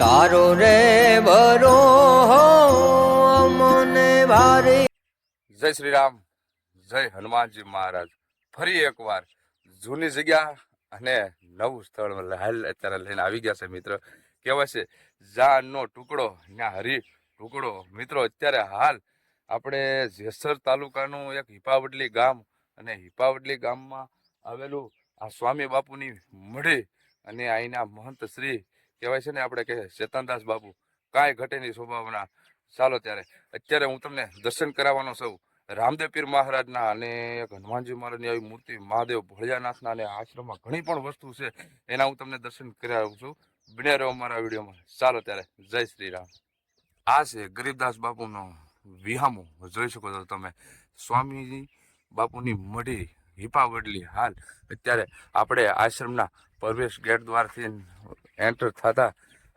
તારો રે બરો મને ભારી. જય શ્રી રામ, જય હનુમાનજી મહારાજ. ફરી એકવાર જૂની જગ્યા અને નવું સ્થળ હાલ અત્યારે લઈને આવી ગયા છે મિત્ર. કહેવાય છે જાનનો ટુકડો ત્યાં હરી ટુકડો. મિત્રો અત્યારે હાલ આપણે જેસર તાલુકાનું એક હિપાવડલી ગામ અને હિપાવડલી ગામમાં આવેલું આ સ્વામી બાપુની મઢી અને અહીંના મહંત શ્રી કહેવાય છે ને આપણે કે ચેતનદાસ બાપુ કાંઈ ઘટેની શોભાવના. ચાલો ત્યારે અત્યારે હું તમને દર્શન કરાવવાનો છું રામદેવ પીર મહારાજના અને એક હનુમાનજી મહારાજની આવી મૂર્તિ, મહાદેવ ભોળિયાનાથના અને આશ્રમમાં ઘણી પણ વસ્તુ છે એના હું તમને દર્શન કરાવું છું. બન્યા રહો અમારા વિડીયોમાં. ચાલો ત્યારે જય શ્રી રામ. આ છે ગરીબદાસ બાપુનો વિહામો, જોઈ શકો છો તમે. સ્વામીજી બાપુની મઢી હિપાવડલી. હાલ અત્યારે આપણે આશ્રમના પ્રવેશ ગેટ દ્વારથી એન્ટર થતા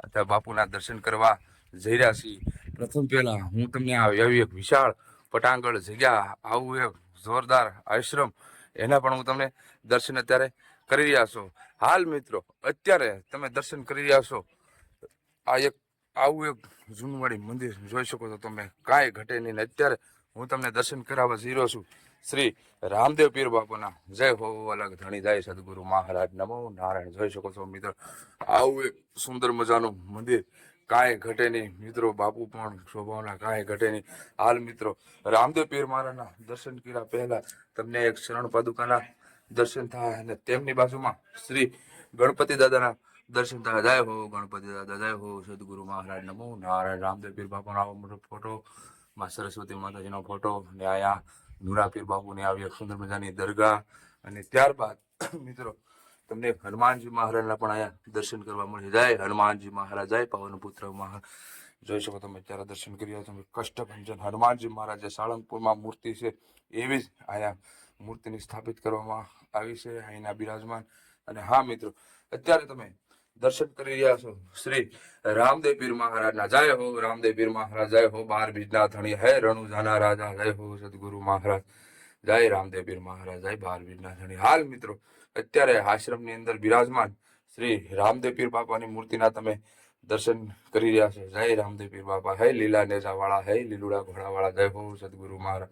અત્યારે બાપુના દર્શન કરવા જઈ રહ્યા છીએ. પ્રથમ પહેલા હું તમને આવી એક વિશાળ પટાંગણ જગ્યા, આવું એક જોરદાર આશ્રમ, એના પણ હું તમને દર્શન અત્યારે કરી રહ્યા છો. હાલ મિત્રો અત્યારે તમે દર્શન કરી રહ્યા છો આ એક આવું એક જૂનવાડી મંદિર, જોઈ શકો છો તમે. કાંઈ ઘટે નહીં. અત્યારે હું તમને દર્શન કરાવવા જઈ રહ્યો છું શ્રી રામદેવ પીર બાપુના. જય હો અલગ ધણી જાય સદગુરુ મહારાજ નમો નારાયણ. જોઈ શકો છો મિત્રો આવું એક સુંદર મજાનું મંદિર. કાંઈ ઘટે નહીં મિત્રો. બાપુ પણ શોભાવના કાંઈ ઘટે નહીં. હાલ મિત્રો રામદેવ પીર મહારાજના દર્શન કર્યા પહેલા તમને એક શરણ પાદુકાના દર્શન થાય અને તેમની બાજુમાં શ્રી ગણપતિ દાદાના દર્શન થાય. જય હો ગણપતિ દાદા, જય હો સદગુરુ મહારાજ નમો નારાયણ. રામદેવ પીર બાપાનો આવો મોટો ફોટો, માં સરસ્વતી માતાજીનો ફોટો, ને આયા નુરા પીર બાપુની આવી એક સુંદર મજાની દરગાહ. અને ત્યારબાદ મિત્રો તમને હનુમાનજી મહારાજના પણ અહીંયા દર્શન કરવા મળે. જય હનુમાનજી મહારાજ, જય પવન પુત્ર મહારાજ. જોઈ શકો તમે અત્યારે દર્શન કરી તમે. કષ્ટભંજન હનુમાનજી મહારાજ જે સાળંગપુરમાં મૂર્તિ છે એવી જ અહીંયા મૂર્તિની સ્થાપિત કરવામાં આવી છે, અહીંના બિરાજમાન. અને હા મિત્રો અત્યારે તમે દર્શન કરી રહ્યા છો શ્રી રામદેવ પીર મહારાજના. જય હો રામદેવ પીર મહારાજ, જય હો 12 બીજના ધણી હે રણુજાના રાજા, જય હો સદગુરુ મહારાજ, જય રામદેવ પીર મહારાજ, જય 12 બીજના ધણી. હાલ મિત્રો અત્યારે આશ્રમની અંદર બિરાજમાન શ્રી રામદેવ પીર બાપાની મૂર્તિના તમે દર્શન કરી રહ્યા છો. જય રામદેવ પીર બાપા, હે લીલા નેજા વાળા, હે લીલુડા ઘોડા વાળા, જય હો સદગુરુ મહારાજ,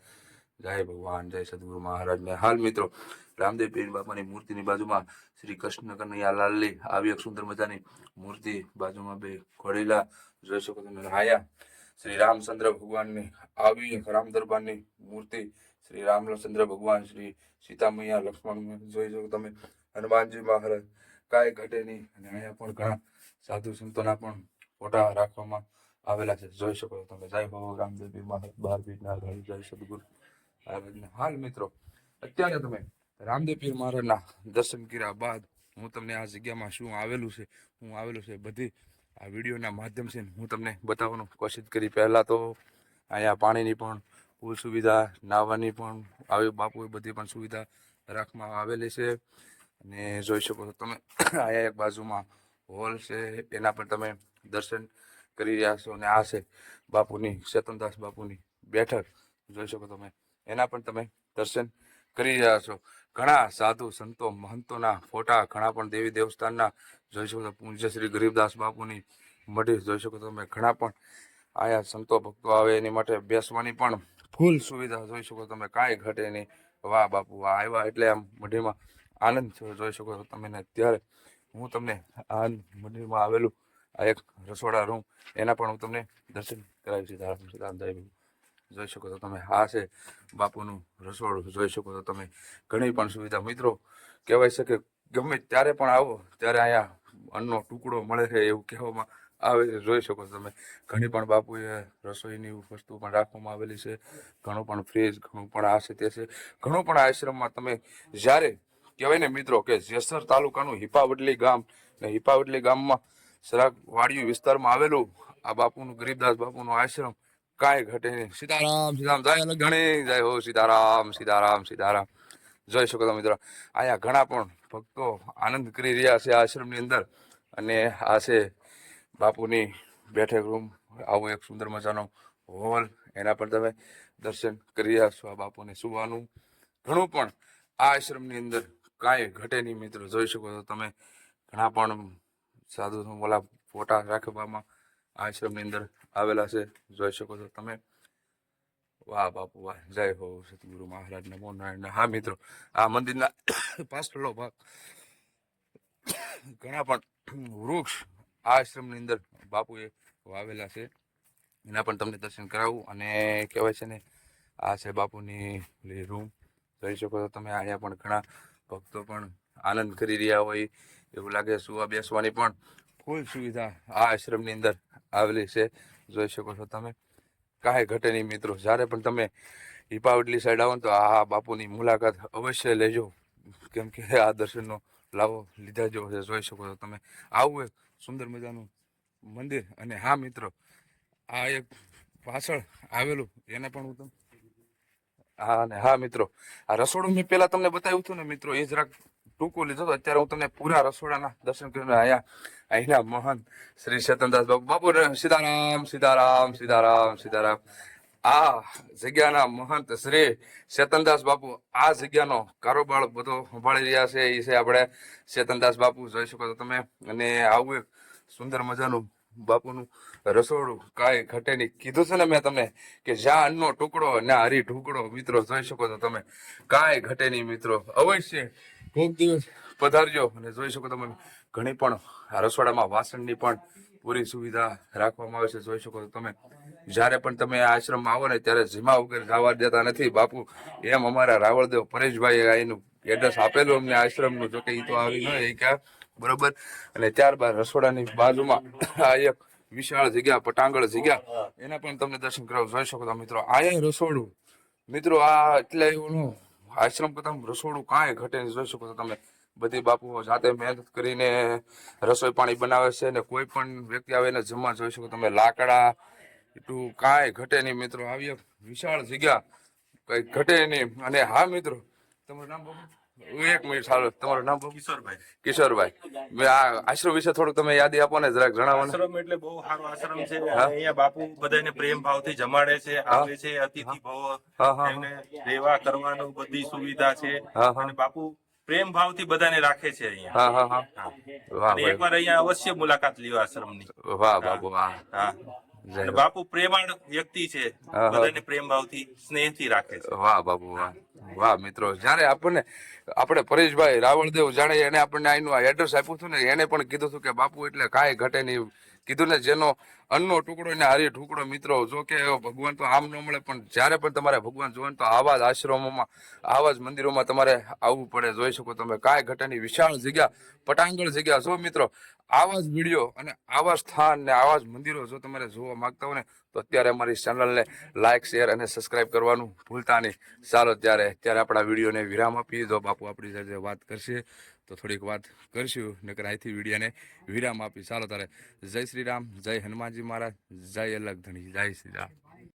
જય ભગવાન, જય સદગુરુ મહારાજ. ને હાલ મિત્રો રામદેવ પીર બાપાની મૂર્તિની બાજુમાં શ્રી કૃષ્ણ કનૈયા લાલની આવી એક સુંદર મજાની મૂર્તિ, બાજુમાં બે ઘોડીલા જોઈ શકો તમે. હાયા શ્રી રામચંદ્ર ભગવાનની આવી એક રામ દરબારની મૂર્તિ, શ્રી રામચંદ્ર ભગવાન, શ્રી સીતા મૈયા, લક્ષ્મણ જોઈ શકો તમે, હનુમાનજી મહારાજ, કાંઈ ઘટે નહીં. અને અહીંયા પણ ઘણા સાધુ સંતોના પણ ફોટા રાખવામાં આવેલા છે, જોઈ શકો છો તમે. જય હો રામદેવ પીર મહારાજ, 12 બીજના ધણી, જય સદગુરુ મહારાજ. હાલ મિત્રો અત્યારે તમે રામદેવ પીર મહારાજના દર્શન કર્યા બાદ હું તમને આ જગ્યામાં શું આવેલું છે, હું આવેલું છે, બધી આ વિડીયોના માધ્યમથી હું તમને બતાવવાનું કોશિશ કરી. પહેલાં તો અહીંયા પાણીની પણ ફૂલ સુવિધા, નાહવાની પણ આવી બાપુએ બધી પણ સુવિધા રાખવામાં આવેલી છે. અને જોઈ શકો છો તમે અહીંયા એક બાજુમાં હોલ છે, એના પણ તમે દર્શન કરી રહ્યા છો. અને આ છે બાપુની ચેતનદાસ બાપુની બેઠક, જોઈ શકો તમે, એના પણ તમે દર્શન કરી રહ્યા છો. ઘણા સાધુ સંતો મહંતોના ફોટા, ઘણા પણ દેવી દેવસ્થાનના જોઈ શકો. પૂજ્ય શ્રી ગરીબદાસ બાપુની મઢી જોઈ શકો તમે. ઘણા પણ આયા સંતો ભક્તો આવે એની માટે બેસવાની પણ ફૂલ સુવિધા જોઈ શકો તમે. કાંઈ ઘટે નહીં. વાહ બાપુ વાહ, આવ્યા એટલે આમ મઢીમાં આનંદ જોઈ શકો છો તમે. ને અત્યારે હું તમને આ મંદિરમાં આવેલું આ એક રસોડા રૂમ, એના પણ હું તમને દર્શન કરાવી. સીતારામ જય જોઈ શકો છો તમે. આ છે બાપુનું રસોડું, જોઈ શકો છો તમે. ઘણી પણ સુવિધા મિત્રો. કહેવાય છે કે ગમે ત્યારે પણ આવો ત્યારે અહીંયા અન્નનો ટુકડો મળે છે એવું કહેવામાં આવે છે, જોઈ શકો છો તમે. ઘણી પણ બાપુએ રસોઈની વસ્તુ પણ રાખવામાં આવેલી છે. ઘણું પણ ફ્રીજ, ઘણું પણ આ છે તે છે. ઘણું પણ આશ્રમમાં તમે જ્યારે કહેવાય ને મિત્રો કે જેસર તાલુકાનું હિપાવડલી ગામ, ને હિપાવડલી ગામમાં સરાગ વાડિયું વિસ્તારમાં આવેલું આ બાપુનું ગરીબદાસ બાપુનું આશ્રમ, કાંઈ ઘટે નહીં. સીતારામ સીતારામ, જય અલગ ઘણી, જય હો સીતારામ સીતારામ સીતારામ. જોઈ શકો છો મિત્રો અહીંયા ઘણા પણ ભક્તો આનંદ કરી રહ્યા છે આશ્રમની અંદર. અને આ છે બાપુની બેઠક રૂમ, આવો એક સુંદર મજાનો હોલ, એના પર તમે દર્શન કરી રહ્યા છો. આ બાપુને સુવાનું ઘણું પણ આ આશ્રમની અંદર કાંઈ ઘટે નહીં મિત્રો. જોઈ શકો છો તમે. ઘણા પણ સાધુ ઓલા ફોટા રાખવામાં આશ્રમની અંદર આવેલા છે, જોઈ શકો છો તમે. વાહ બાપુ વાહ, જય હો સતગુરુ મહારાજ, નમો નારાયણ. હા મિત્રો, આ મંદિરના પાછળનો ભાગ ઘણા પણ વૃક્ષ આ આશ્રમની અંદર બાપુએ વાવેલા છે, એના પણ તમને દર્શન કરાવું. અને કહેવાય છે ને, આ છે બાપુની રૂમ, જોઈ શકો છો તમે. અહીંયા પણ ઘણા ભક્તો પણ આનંદ કરી રહ્યા હોય એવું લાગે. સુવા બેસવાની પણ ફૂલ સુવિધા આ આશ્રમની અંદર આવેલી છે, જોઈ શકો છો તમે. કાંઈ ઘટે નહીં મિત્રો, જ્યારે પણ તમે હિપાવડલી સાઈડ આવો ને તો આ બાપુની મુલાકાત અવશ્ય લેજો, કેમ કે આ દર્શનનો લાવો લીધા જેવો છે, જોઈ શકો છો તમે. આવું એક સુંદર મજાનું મંદિર. અને હા મિત્રો, આ એક પાછળ આવેલું એને પણ હું તમને હા. અને હા મિત્રો, આ રસોડું મેં પહેલા તમને બતાવ્યું હતું ને મિત્રો, એ જરાક ટૂંકું લીધું. અત્યારે હું તમને પૂરા રસોડાના દર્શન કરીને અહીંના મહંત શ્રી ચેતનદાસ બાપુ સીતારામ સીતારામ સીતારામ સીતારામ. આ જગ્યાના મહંત શ્રી ચેતનદાસ બાપુ આ જગ્યાનો કારોબાર બધો સંભાળી રહ્યા છે, એ છે આપણે ચેતનદાસ બાપુ, જોઈ શકો છો તમે. અને આવું એક સુંદર મજાનું બાપુનું રસોડું, કાંઈ ઘટે નહીં. કીધું છે ને મેં તમને કે જ્યાં અન્નનો ટુકડો ના હરી ઢુકડો, મિત્રો જોઈ શકો છો તમે. કાંઈ ઘટે નહીં મિત્રો, અવશ્ય કોઈક દિવસ પધારજો. અને જોઈ શકો તમે, ઘણી પણ આ રસોડામાં વાસણની પણ પૂરી સુવિધા રાખવામાં આવે છે, જોઈ શકો છો તમે. જ્યારે પણ તમે આ આશ્રમમાં આવો ને ત્યારે જીમા વગર જવા દેતા નથી બાપુ. એમ અમારા રાવળદેવ પરેશભાઈએ એનું એડ્રેસ આપેલું અમને આશ્રમનું, જોકે એ તો આવી ન એ ક્યાં બરોબર. અને ત્યારબાદ રસોડાની બાજુમાં આ એક વિશાળ જગ્યા, પટાંગણ જગ્યા, એના પણ તમને દર્શન કરાવ, જોઈ શકો છો મિત્રો. અહીંયા રસોડું મિત્રો, આ એટલે એવું આશ્રમ કરતા રસોડું કાંઈ ઘટે નહીં, જોઈ શકો છો તમે. બધી બાપુઓ જાતે મહેનત કરીને રસોઈ પાણી બનાવે છે, અને કોઈ પણ વ્યક્તિ આવે એને જમવા, જોઈ શકો તમે. લાકડા એટલું કાંઈ ઘટે નહીં મિત્રો. આવી એક વિશાળ જગ્યા, કઈ ઘટે નહીં. અને હા મિત્રો, તમારું નામ બાપુ? એક મિનિટ સારું, તમારું નામ બાપુ? કિશોરભાઈ. કિશોરભાઈ, આ આશ્રમ વિશે થોડુંક તમે યાદી આપો ને, જરાક જણાવો ને. આશ્રમ એટલે બહુ સારો આશ્રમ છે. અહીંયા બાપુ બધાને પ્રેમ ભાવથી જમાડે છે, આવે છે, અતિથિ ભવ, એમને રહેવા કરવાનું બધી સુવિધા છે. અને બાપુ પ્રેમ ભાવથી બધાને રાખે છે અહીંયા. હા હા હા, વાહ અને એકવાર અહીંયા અવશ્ય મુલાકાત લ્યો આશ્રમની. વાહ બાપુ વાહ. હા, અને બાપુ પ્રેમાળ વ્યક્તિ છે, બધાને પ્રેમ ભાવથી સ્નેહથી રાખે છે. વાહ બાપુ વાહ. વાહ મિત્રો, જ્યારે આપણે પરેશભાઈ રાવળદેવ જાણે એને આપણને આનું એડ્રેસ આપ્યું હતું ને, એને પણ કીધું હતું કે બાપુ એટલે કાંઈ ઘટે નહીં. કીધું ને, જેનો અન્નનો ટુકડો ને હારી ઢુકડો, મિત્રો જો કે ભગવાન તો આમ ન મળે, પણ જ્યારે પણ તમારે ભગવાન જોવાનું તો આવા જ આશ્રમોમાં, આવા જ મંદિરોમાં તમારે આવવું પડે, જોઈ શકો તમે. કાંઈ ઘટે નહીં, વિશાળ જગ્યા, પટાંગણ જગ્યા. જો મિત્રો, આવા જ વિડીયો અને આવા સ્થાન ને આવા જ મંદિરો જો તમારે જોવા માંગતા હો ને, તો અત્યારે અમારી ચેનલને લાઇક, શેર અને સબસ્ક્રાઇબ કરવાનું ભૂલતા નહીં. ચાલો ત્યારે આપણા વિડીયોને વિરામ આપીએ. જો બાપુ આપણી સાથે વાત કરશે તો થોડીક વાત કરશું, નકર અહીંથી વિડીયોને વિરામ આપી. ચાલો ત્યારે, જય શ્રી રામ, જય હનુમાનજી મહારાજ, જય અલગ ધણી, જય શ્રી રામ.